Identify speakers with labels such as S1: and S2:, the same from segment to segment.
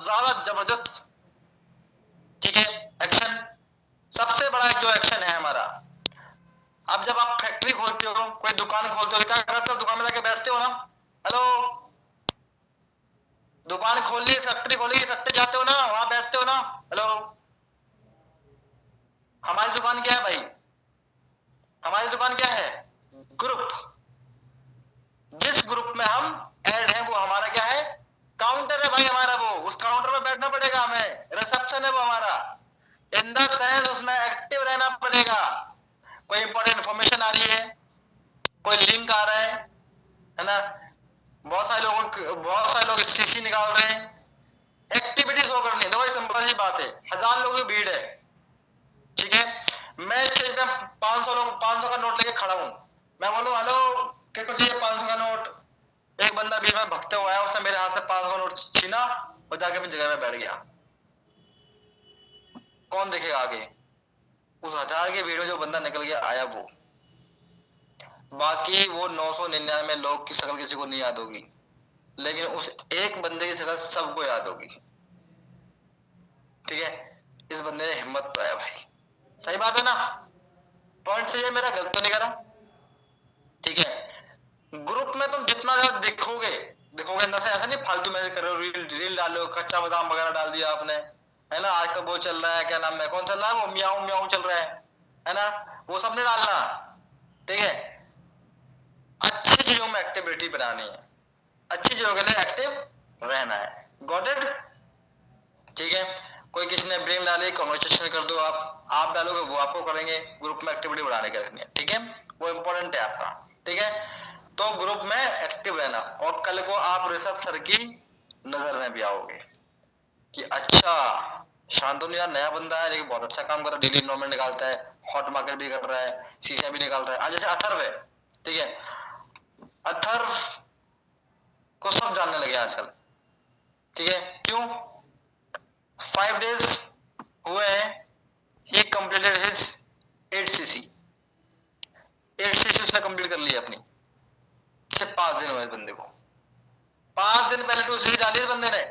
S1: ज्यादा जबरदस्त, ठीक है, एक्शन, सबसे बड़ा जो एक्शन है हमारा। अब जब आप फैक्ट्री खोलते हो, कोई दुकान खोलते हो, क्या करते हो? दुकान में जाके बैठते हो ना, हेलो, दुकान खोल ली, फैक्ट्री खोली, फैक्ट्री जाते हो ना, वहां बैठते हो ना, हेलो। हमारी दुकान क्या है भाई? हमारी दुकान क्या है? ग्रुप। जिस ग्रुप में हम ऐड हैं वो हमारा क्या है? काउंटर है भाई हमारा। वो उस काउंटर में बैठना पड़ेगा हमें, रिसेप्शन है वो हमारा। इन द सेंस उसमें एक्टिव रहना पड़ेगा। कोई इंपॉर्टेंट इन्फॉर्मेशन आ रही है, कोई लिंक आ रहा है ना, बहुत सारे लोग सीसी निकाल रहे हैं, एक्टिविटी शो करनी है। देखो सिंपल सी बात है, 1000 लोगों की भीड़ है, ठीक है, मैं स्टेज पे 500 लोग, 500 का नोट लेके खड़ा हूं, मैं बोलूं हेलो किसको चाहिए 500 का नोट? एक बंदा बीच में भगते हुआ है, उसने मेरे हाथ से 500 का नोट छीना और जाके अपनी जगह में बैठ गया। कौन देखेगा आगे? उस 1000 की भीड़ में जो बंदा निकल गया आया वो। बाकी वो 999 लोग की शक्ल किसी को नहीं याद होगी, लेकिन उस एक बंदे की शक्ल सबको याद होगी, ठीक है। इस बंदे ने हिम्मत पाया भाई, सही बात है ना? पॉइंट सही है मेरा, गलत तो नहीं करा, ठीक है। ग्रुप में तुम जितना ज्यादा दिखोगे, दिखोगे अंदर से, ऐसा नहीं फालतू मैसेज करो, रील डालो, कच्चा बादाम वगैरह डाल दिया आपने, है ना। आजकल वो चल रहा है, क्या नाम है, कौन चल रहा है वो, म्याऊ म्याऊ चल रहा है ना, वो सब नहीं डालना, ठीक है। अच्छी चीजों में एक्टिविटी बनानी है, अच्छी चीजों के लिए एक्टिव रहना है, गॉट इट, ठीक है। कोई किसी ने ब्रेन डाली, कॉन्वर्सेशन कर दो, आप डालोगे वो आपको करेंगे, ग्रुप में एक्टिविटी बढ़ाने के लिए, ठीक है, वो इंपॉर्टेंट है आपका, ठीक है। तो ग्रुप में एक्टिव रहना, और कल को आप ऋषभ सर की नजर में भी आओगे कि अच्छा शांतनु यार नया बंदा है लेकिन बहुत अच्छा काम कर रहा है, डेली इन्वॉल्वमेंट निकालता है, हॉट मार्केट भी कर रहा है, शीशा भी निकाल रहा है। आज जैसे अथर्व है, ठीक है, अथर्व को सब जानने लगे आजकल, ठीक है, क्यों? 5 days हुए हैं, he completed his 8cc, 8cc उसने कंप्लीट कर लिया अपनी, सिर्फ 5 दिन हुए बंदे को, 5 दिन पहले 2cc डाली इस बंदे ने,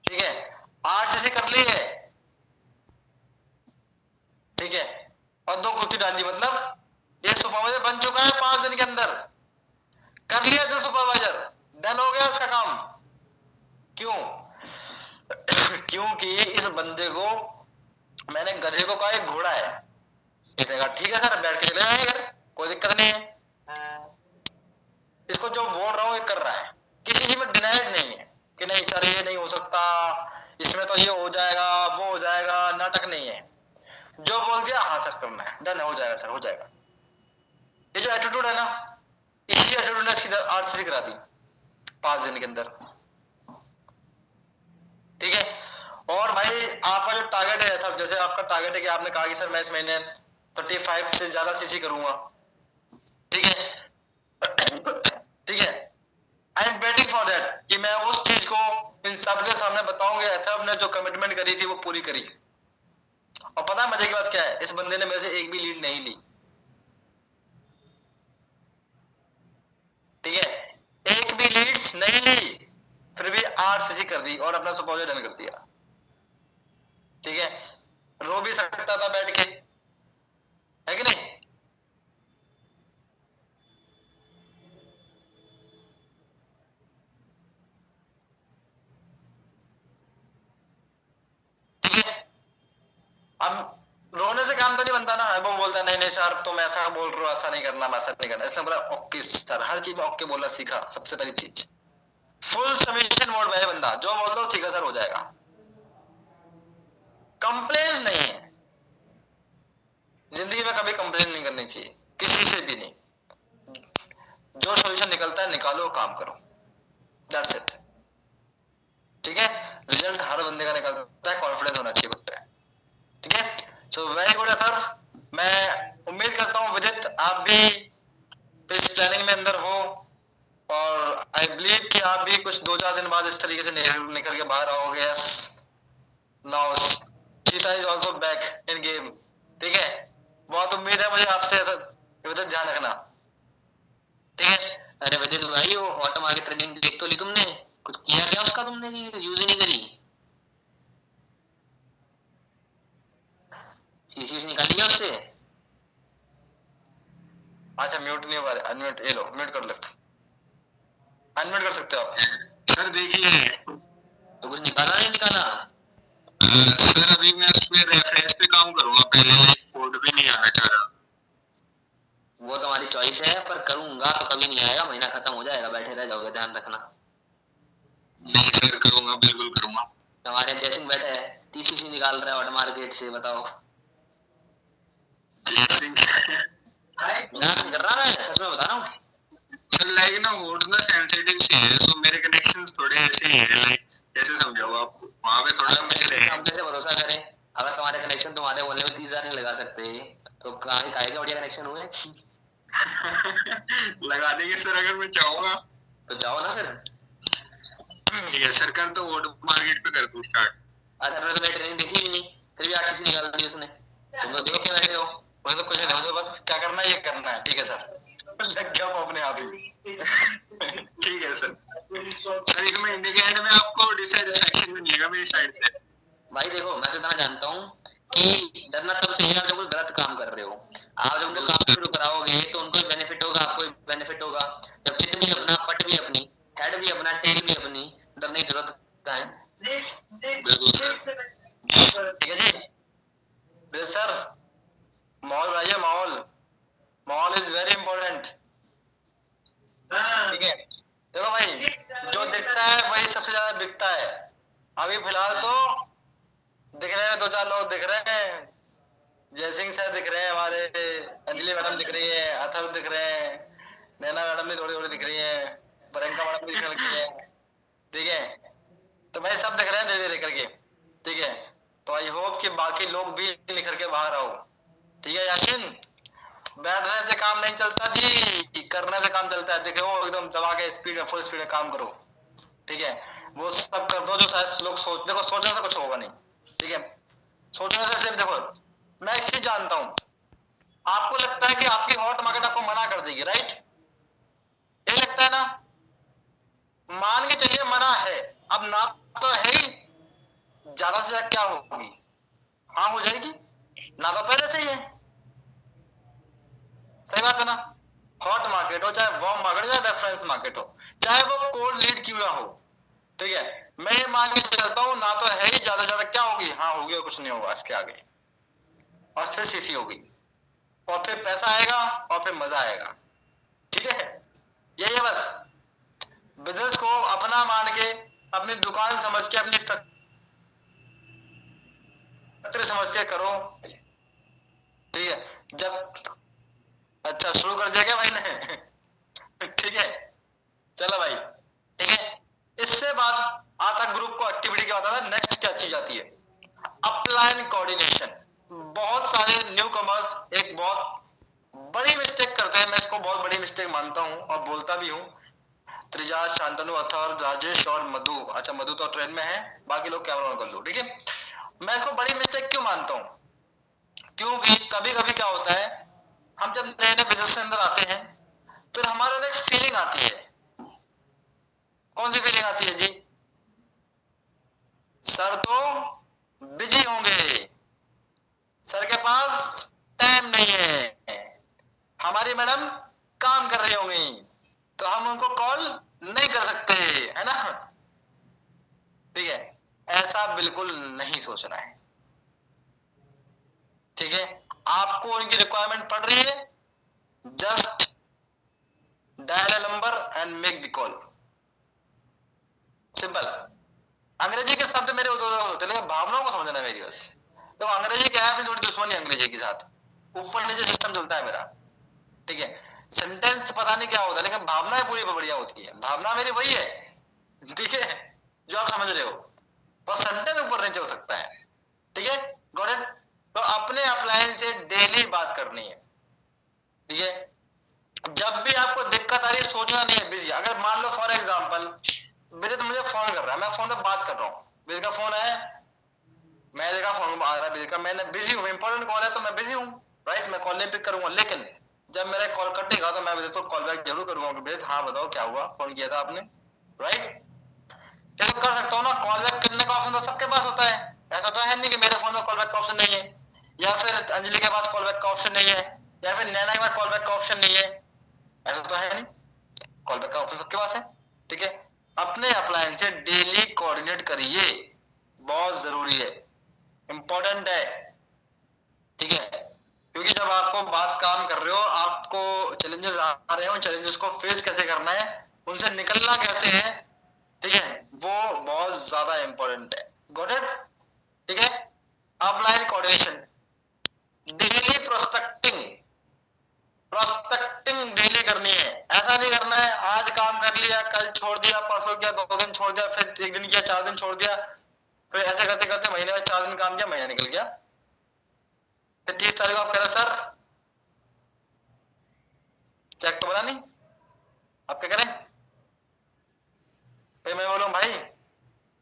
S1: ठीक है, 8cc कर ली है, ठीक है, और 2 कुर्ती डाल दी, मतलब ये सुपरवाइजर बन चुका है 5 दिन के अंदर, कर लिया था सुपरवाइजर, डन हो गया उसका काम। क्यों? क्योंकि इस बंदे को मैंने गधे को कहा एक घोड़ा है, इसने कहा ठीक है सर बैठ के चले जाएंगे घर, कोई दिक्कत नहीं है, इसको जो बोल रहा हूं ये कर रहा है, किसी चीज में डिनाइड नहीं है कि नहीं सर ये नहीं हो सकता, इसमें तो ये हो जाएगा वो हो जाएगा, नाटक नहीं है, जो बोल दिया हाँ सर करना है, डन हो जाएगा सर, हो जाएगा। ये जो एटीट्यूड है ना, इसी एटीट्यूड ने इसकी आरसीसी करा दी 5 दिन के अंदर, ठीक है। और भाई आपका जो टारगेट है था, जैसे आपका टारगेट है कि आपने कहा कि सर मैं इस महीने 35 से ज्यादा सीसी करूंगा, ठीक है, ठीक है, I am waiting for that कि मैं उस चीज को इन सबके सामने बताऊंगा, अथर्व ने जो कमिटमेंट करी थी वो पूरी करी। और पता है मजे की बात क्या है, इस बंदे ने मेरे से एक भी लीड नहीं ली, ठीक है, एक भी लीड्स नहीं ली, फिर भी 8cc कर दी और अपना सुपरवाइजर डन कर दिया, ठीक है। रो भी सकता था बैठ के, है कि नहीं? ठीक है, अब रोने से काम तो नहीं बनता ना, वो बोलता नहीं नहीं सर तुम ऐसा बोल रहे हो, ऐसा नहीं करना, ऐसा नहीं करना, इसने बोला ओके सर, हर चीज में ओके बोलना सीखा, सबसे पहली चीज, फुल सबमिशन मोड में है बंदा, जो बोल दो ठीक है सर हो जाएगा, कंप्लेन नहीं है, जिंदगी में कभी कंप्लेन नहीं करनी चाहिए, किसी से भी नहीं, जो सोल्यूशन निकलता है निकालो, काम करो, दैट्स इट, ठीक है। रिजल्ट हर बंदे का निकलता है, कॉन्फिडेंस होना चाहिए खुद पे, ठीक है। सो वेरी गुड सर, मैं उम्मीद करता हूँ विदित आप भी इस प्लानिंग में अंदर हो, और आई बिलीव कि आप भी कुछ 2-4 दिन बाद इस तरीके से निकल के बाहर आओगे। यस, नाउ चीता is also back in game, ठीक है, बहुत उम्मीद है मुझे आपसे, विदित ध्यान रखना, ठीक है।
S2: अरे विदित भाई वो ऑटो मार्केट ट्रेनिंग देख तो ली तुमने, कुछ किया क्या उसका तुमने कि यूज ही नहीं करी? सीसी निकाली क्या उससे?
S1: अच्छा म्यूट नहीं हुआ, अनम्यूट, ये लो म्यूट कर लेते, अनम्यूट कर सकते हो आप।
S3: सर देखिए,
S2: तो कुछ निकाला नहीं निकाला?
S3: सर अभी मैं उसमें रेफरेंस पे काम करूंगा, पहले कोड भी नहीं आना चाह रहा।
S2: वो तुम्हारी चॉइस है, पर करूंगा तो कभी नहीं आएगा, महीना खत्म हो जाएगा, बैठे रह जाओगे, ध्यान रखना।
S3: नहीं सर करूंगा, बिल्कुल करूंगा।
S2: हमारे जैसिंग बैठे है, टीसीसी निकाल रहा है ऑट मार्केट से, बताओ।
S3: जैसिंग
S2: कर रहा मैं, सच में बता रहा हूँ।
S3: सर लाइक ना वोट ना सेंसिटिव से है, सो मेरे कनेक्शंस थोड़े ऐसे ही हैं, लाइक कैसे समझाऊं आपको, वहां पे थोड़ा मुश्किल है।
S2: हम कैसे भरोसा करें? अगर तुम्हारे कनेक्शन तुम्हारे बोलने में 30,000 नहीं लगा सकते, तो काहे के बढ़िया कनेक्शन हुए?
S3: लगा देंगे सर अगर मैं चाहूंगा
S2: तो जाओ ना फिर।
S3: ये सरकार तो वोट मार्केट पे कर दूं स्टार्ट।
S2: अच्छा मैंने तुम्हें ट्रेनिंग देखी भी नहीं, फिर भी आरसीसी निकाल दी उसने, तुम लोग देख के बैठे हो।
S1: वैसे तो कुछ नहीं, बस क्या करना है ये करना है, ठीक है सर, लग गया वो अपने आप ही।
S3: ठीक है सर। सर इसमें इंडिया के एंड में आपको डिससैटिस्फैक्शन नहीं मिलेगा मेरी साइड से।
S2: भाई देखो, मैं तो इतना जानता हूँ कि डरना तब चाहिए जब कोई गलत काम कर रहे हो। आप जब उनको काम शुरू कराओगे तो उनको बेनिफिट होगा, आपको बेनिफिट होगा। जब चित भी अपना, पट भी अपनी, हेड भी अपना, टेल भी अपनी, डरने की जरूरत क्या है?
S1: ठीक है जी सर, माहौल बनाइए, माहौल, माहौल इज वेरी इंपॉर्टेंट। ठीक है, देखो भाई, जो दिखता है वही सबसे ज्यादा बिकता है। अभी फिलहाल तो दिख रहे हैं, 2-4 लोग दिख रहे हैं, जयसिंह सर दिख रहे हैं हमारे, अंजलि मैडम दिख रही है, अथर्व दिख रहे हैं, नैना मैडम भी थोड़ी थोड़ी दिख रही है, प्रियंका मैडम भी दिखने लगी है। ठीक है, तो भाई सब दिख रहे हैं धीरे धीरे करके। ठीक है, तो आई होप कि बाकी लोग भी निखर के बाहर आओ। ठीक है याशीन, बैठने से काम नहीं चलता जी, करने से काम चलता है। देखो एकदम दबा के स्पीड में, फुल स्पीड में काम करो। ठीक है, वो सब कर दो जो शायद लोग सोच, देखो सोचने से कुछ होगा नहीं। ठीक है, सोचने से सिर्फ देखो, मैं एक चीज जानता हूं, आपको लगता है कि आपकी हॉट मार्केट आपको मना कर देगी, राइट? ये लगता है ना? मान के चलिए मना है, अब ना तो है ही, ज्यादा से ज्यादा क्या होगी? हाँ हो जाएगी ना, तो पहले से ही है। सही बात है ना? हॉट मार्केट हो चाहे वार्म मार्केट हो चाहे रेफरेंस मार्केट हो, चाहे वो कोल्ड लीड क्यों ना हो। ठीक है, मैं ये मान के चलता हूं ना तो है ही, ज्यादा ज्यादा क्या होगी? हाँ होगी, कुछ नहीं होगा इसके आगे, और फिर सीसी होगी, और फिर पैसा आएगा, और फिर मजा आएगा। ठीक है, यही है बस। बिजनेस को अपना मान के, अपनी दुकान समझ के, अपनी फैक्ट्री समझ के करो। ठीक है, जब अच्छा शुरू कर दिया क्या भाई ने? ठीक है, चलो भाई। ठीक है, इससे बाद आता ग्रुप को एक्टिविटी क्या होता है, नेक्स्ट क्या चीज आती है? Upline coordination. बहुत सारे न्यू कमर्स एक बहुत बड़ी मिस्टेक करते हैं, मैं इसको बहुत बड़ी मिस्टेक मानता हूं और बोलता भी हूं। त्रिजात, शांतनु, अथर्व, राजेश और मधु, अच्छा मधु तो ट्रेन में है, बाकी लोग कैमरा ऑन कर लो। ठीक है, मैं इसको बड़ी मिस्टेक क्यों मानता हूं? क्योंकि कभी कभी क्या होता है, हम जब नए नए बिजनेस के अंदर आते हैं, फिर हमारे अंदर एक फीलिंग आती है। कौन सी फीलिंग आती है जी? सर तो बिजी होंगे, सर के पास टाइम नहीं है, हमारी मैडम काम कर रही होंगी, तो हम उनको कॉल नहीं कर सकते, है ना? ठीक है, ऐसा बिल्कुल नहीं सोचना है। ठीक है, आपको उनकी रिक्वायरमेंट पड़ रही है, just dial a number and make the call, simple. अंग्रेजी के शब्द मेरे उधर होते हैं, लेकिन भावनाओं को समझना मेरी बस। तो अंग्रेजी क्या है, अपनी थोड़ी दुश्मनी अंग्रेजी के साथ, ऊपर नीचे सिस्टम चलता है मेरा। ठीक है, सेंटेंस पता नहीं क्या होता है, लेकिन भावनाएं पूरी बढ़िया होती है। भावना मेरी वही है, ठीक है, जो आप समझ रहे हो, बस सेंटेंस ऊपर नीचे हो सकता है। ठीक है, गॉट इट? तो अपने अपलायन से डेली बात करनी है। ठीक है, जब भी आपको दिक्कत आ रही है, सोचना नहीं है बिजी। अगर मान लो फॉर एग्जाम्पल विदित मुझे फोन कर रहा है, मैं फोन पे बात कर रहा हूँ, विदित का फोन है, मैं देखा फोन आ रहा है विदित का, मैंने बिजी हूँ, इंपॉर्टेंट कॉल है तो मैं बिजी हूँ, राइट? मैं कॉल नहीं पिक करूंगा, लेकिन जब मेरा कॉल कटेगा तो मैं विदित को कॉल बैक जरूर करूंगा कि विदित हाँ बताओ क्या हुआ, फोन किया था आपने, राइट? कॉल बैक करने का ऑप्शन तो सबके पास होता है, ऐसा तो है नहीं कि मेरे फोन में कॉल बैक का ऑप्शन नहीं है, या फिर अंजलि के पास कॉल बैक का ऑप्शन नहीं है, या फिर नैना के पास कॉल बैक का ऑप्शन नहीं है, ऐसा तो है नहीं, कॉल बैक का ऑप्शन सबके पास है। ठीक है, अपने अप्लायंस से डेली कोऑर्डिनेट करिए, बहुत जरूरी है, इंपॉर्टेंट है। ठीक है, क्योंकि जब आपको बात काम कर रहे हो, आपको चैलेंजेस आ रहे हो, चैलेंजेस को फेस कैसे करना है, उनसे निकलना कैसे है, ठीक है, वो बहुत ज्यादा इंपॉर्टेंट है। Got it? ठीक है, upline coordination, daily prospecting, prospecting daily करनी है। ऐसा नहीं करना है आज काम कर लिया, कल छोड़ दिया, परसों किया, 2 दिन छोड़ दिया, फिर 1 दिन किया, 4 दिन छोड़ दिया, फिर ऐसे करते करते महीने में 4 दिन काम किया, महीना निकल गया, फिर 30 तारीख को आप कह रहे सर चेक तो बना नहीं, आप क्या करें? फिर मैं बोलूं भाई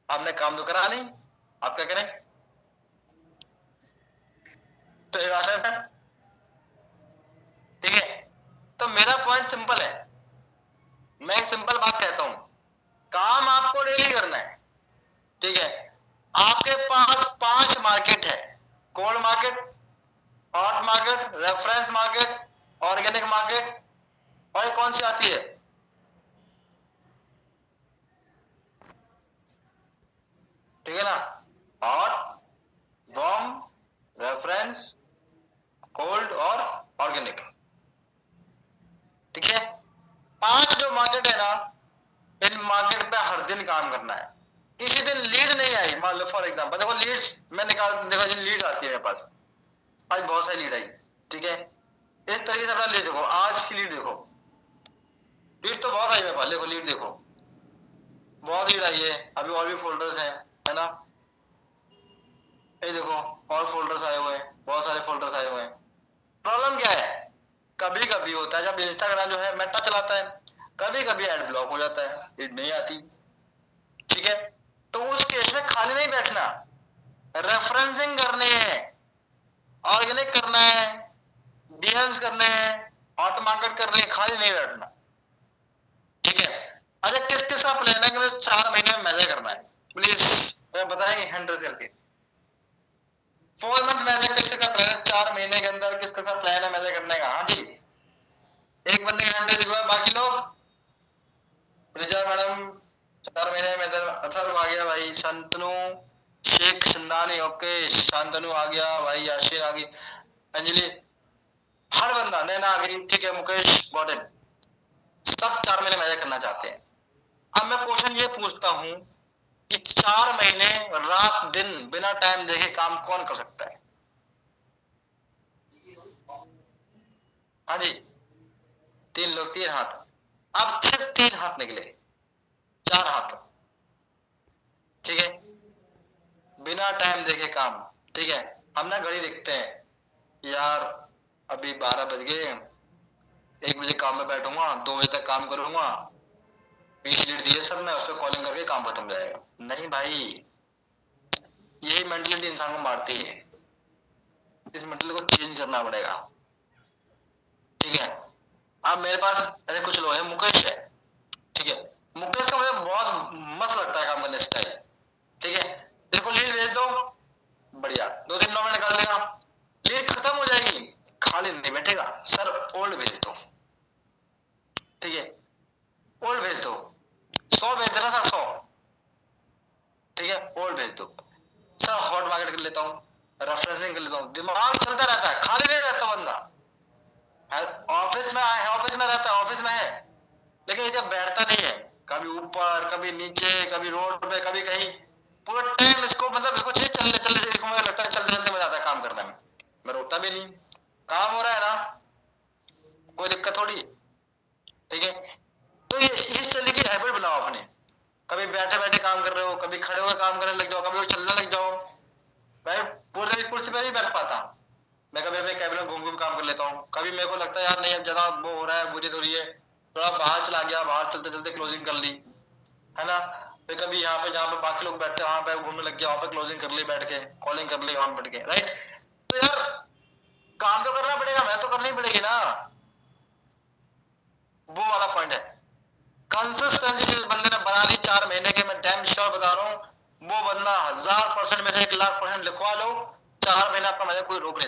S1: आपने काम तो करा नहीं, आप क्या करें? तो ये बात है ना। ठीक है, तो मेरा पॉइंट सिंपल है, मैं एक सिंपल बात कहता हूं, काम आपको डेली करना है। ठीक है, आपके पास 5 मार्केट है, cold market, hot market, reference market, organic market, और ये कौन सी आती है? ठीक है ना, हॉट, वार्म, रेफरेंस, कोल्ड और ऑर्गेनिक। ठीक है, 5 जो मार्केट है ना, इन मार्केट पे हर दिन काम करना है। किसी दिन लीड नहीं आई, मान लो फॉर एग्जांपल, देखो लीड्स मैं निकाल, देखो जिन लीड आती है मेरे पास, आज बहुत सारी लीड आई। ठीक है, इस तरीके से अपना लीड देखो, आज की लीड देखो, लीड तो बहुत आई मेरे पास, देखो लीड देखो, बहुत लीड आई है, अभी और भी फोल्डर्स हैं, है ना, ये देखो और फोल्डर्स आए हुए हैं, बहुत सारे फोल्डर्स आए हुए हैं। प्रॉब्लम क्या है, कभी कभी होता है जब इंस्टाग्राम जो है मेटा चलाता है, कभी कभी एड ब्लॉक हो जाता है, लीड नहीं आती। ठीक है, तो उस केस में खाली नहीं बैठना, रेफरेंसिंग करनी है, ऑर्गेनिक करना है, डीएम्स करने हैं, हॉट मार्केट करनी है, खाली नहीं बैठना। ठीक है, अच्छा किस किस का प्लान है कि मुझे 4 महीने में मैनेज करना है, प्लीज बताएंगे हैंड रेज करके। 4 मंथ मैनेज किसका प्लान है, 4 महीने के अंदर किसका सा प्लान है मैनेज करने का? हाँ जी, एक बंदे का हैंड रेज हुआ, बाकी लोग, रिजा मैडम 4 महीने में, अथर्व आ गया भाई, शांतनु, शेख सिंधानी, ओके, शांतनु आ गया भाई, याशीन आ गई, अंजलि, हर बंदा, नैना आ गई, ठीक है, मुकेश, गॉट इट, सब 4 महीने मैनेज करना चाहते हैं। अब मैं क्वेश्चन ये पूछता हूं कि 4 महीने रात दिन बिना टाइम देखे काम कौन कर सकता है? हाँ जी, 3 लोग, 3 हाथ। अब सिर्फ 3 हाथ निकले, 4 हाथ। ठीक है, बिना टाइम देखे काम। ठीक है, हम ना घड़ी देखते हैं, यार अभी 12 बज गए, 1 बजे काम में बैठूंगा, 2 बजे तक काम करूंगा, 20 लीड दिए सब, मैं उस पर कॉलिंग करके काम खत्म हो जाएगा। नहीं भाई, यही मेंटलिटी इंसान को मारती है, इस मेंटलिटी को चेंज करना पड़ेगा। ठीक है, अब मेरे पास ऐसे कुछ लोग हैं, मुकेश है, ठीक है, मुकेश का मुझे बहुत मस्त लगता है काम करने स्टाइल। ठीक है, देखो लीड भेज दो, बढ़िया, 2-3 में निकाल देगा, लीड खत्म हो जाएगी, खाली नहीं बैठेगा, सर ओल्ड भेज दो। ठीक है, ओल्ड भेज दो, 100 भेज देना सर, 100। ठीक है, ओल्ड भेज दो सर, हॉट मार्केट कर लेता हूँ, रेफरेंसिंग कर लेता हूँ, दिमाग चलता रहता है, खाली नहीं रहता बंदा। ऑफिस में है, ऑफिस में रहता है, ऑफिस में है, लेकिन जब बैठता नहीं है, कभी ऊपर, कभी नीचे, कभी रोड पे, कभी कहीं, पूरा टाइम इसको, मतलब इसको चाहिए चलने चलने से, मुझे लगता है चलते चलते मजा आता है काम करने में, मैं रोकता भी नहीं, काम हो रहा है ना, कोई दिक्कत थोड़ी। ठीक है, तो ये इस तरीके की हैबिट बनाओ अपने, कभी बैठे बैठे काम कर रहे हो, कभी खड़े होकर काम करने लग जाओ, कभी चलने लग जाओ। मैं पूरे दिन कुर्सी पे नहीं बैठ पाता, मैं कभी अपने कैबिन में घूम घूम काम कर लेता हूँ, कभी मेरे को लगता है यार नहीं अब ज्यादा वो हो रहा है, बुरी हो रही है, थोड़ा बाहर चला गया, बाहर चलते चलते क्लोजिंग कर ली, है ना, फिर कभी यहाँ पे जहाँ पे बाकी लोग बैठते हैं वहां पे घूमने लग गया, वहां पे क्लोजिंग कर ली बैठ के, कॉलिंग कर ली वहां बैठ के, राइट। तो यार काम तो करना पड़ेगा, मैं तो करनी पड़ेगी ना, वो वाला पॉइंट है। कंसिस्टेंसी जिस बंदे ने बना ली 4 महीने के, मैं डैम श्योर बता रहा हूँ, वो बंदा 1000% में से 1,00,000% लिखवा लो, 4 महीने आपका मजा कोई रोक नहीं